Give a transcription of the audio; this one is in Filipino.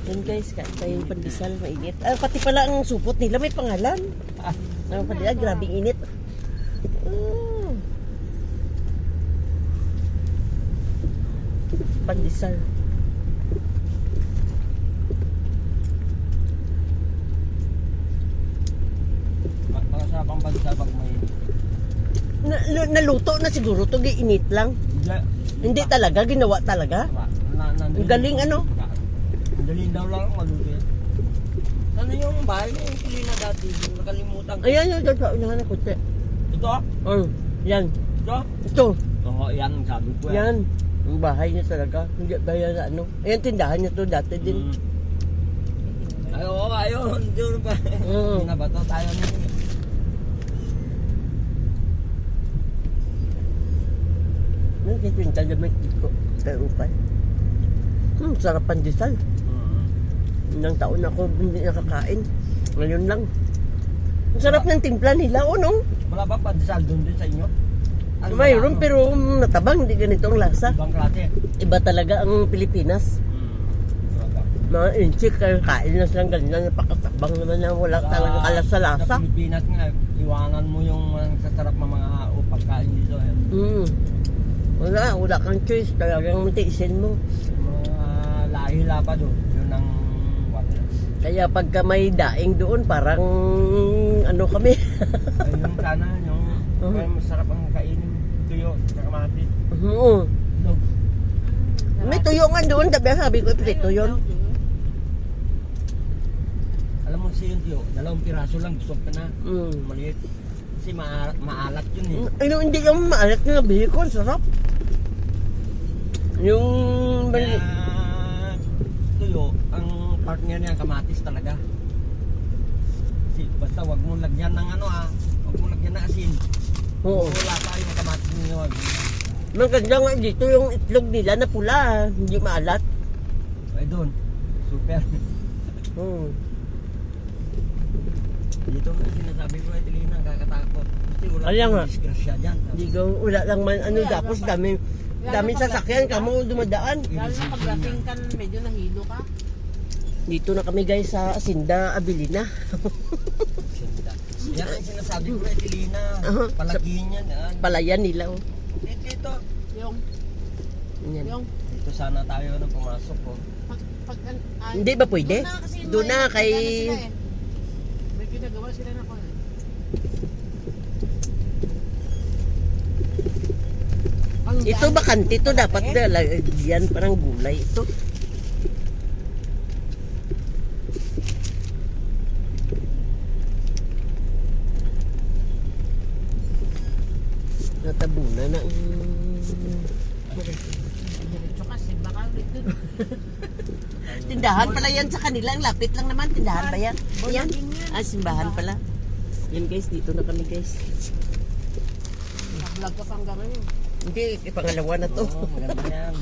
Yan guys, kain tayong pandesal, mainit. Ah, pati pala ang supot nila may pangalan. Ang pandesal, grabing init. Pandesal. Masarap ang pandesal pag may... Naluto na siguro to, init lang. Hindi talaga, ginawa talaga. Ang galing ano? Ang galing daw lang maluto. Ano yung bahay na yung Pilina dati? Nakalimutan ko. Ayan yung sa unahan na kutsi. Ito? Yan. Ito? Ito. Oo, yan ang sabi ko. Yan. Ang bahay niya talaga. Hindi ba yan ano? Ayan, tindahan niya to dati din. Ay, oo, ayun. Doon pa. Nabato tayo na. Nagkikwinta naman dito. Pero upay. Sarap pandesal. Ilang taon ako hindi nakakain. Ngayon lang. Ang sarap ng timpla nila, o no? Wala ba pandesal doon din sa inyo? Ano Mayroon pero natabang, hindi ganito ang lasa. Ibang klase. Iba talaga ang Pilipinas. Mga inchik, kain na silang ganyan, napakatabang naman na wala talagang kalasa-lasa. Sa Pilipinas nga, iwanan mo yung sasarap ng mga pagkain dito. Wala kang choice, talagang matiisin mo. Mga lahila pa doon, yun ang water. Kaya pagka may daing doon, parang ano kami. Ayun sana, yung masarap ang kainin, tuyo, sa kamatis. May tuyo nga doon, sabi ko, prito yun. Alam mo siya yung tuyo, 2 piraso lang, gusto ka na. Maliit. Kasi maalat yun eh. Hindi yung maalat nga bacon, sarap. Yung... Kaya tuyo, ang partner niya kamatis talaga. Kasi basta wag mong lagyan ng wag mong lagyan ng asin. Oo. Wala pa yung kamatis niyo. Maganda nga dito yung itlog nila na pula, hindi maalat. Ay doon, super. Dito nga sinasabi ko ay Tilina, kakatakot. Kasi Kaya nga. wala disgrasya dyan. Hindi ko, wala lang man, tapos daming sasakyan, kamo dumadaan. Lalo na pag lasing ka, medyo nahilo ka. Dito na kami guys sa Asinda, Abilina. Yan ang sinasabi ko ay Tilina, palagyan yan. Palayan nila. Dito. Yung, Yan. Dito sana tayo na pumasok po. Hindi ba pwede? Doon na kay... May ginagawa sila na ko. Ito bakante to, dapat yan parang gulay ito. Natabunan na. Diretso kasi, baka dito. Tindahan pala yan sa kanila, ang lapit lang naman. Tindahan ba yan? Yan. Simbahan pala. Yan guys, dito na kami guys. Nag-vlog ka pang gano'n. Hindi, pangalawa na to. Maganda yan.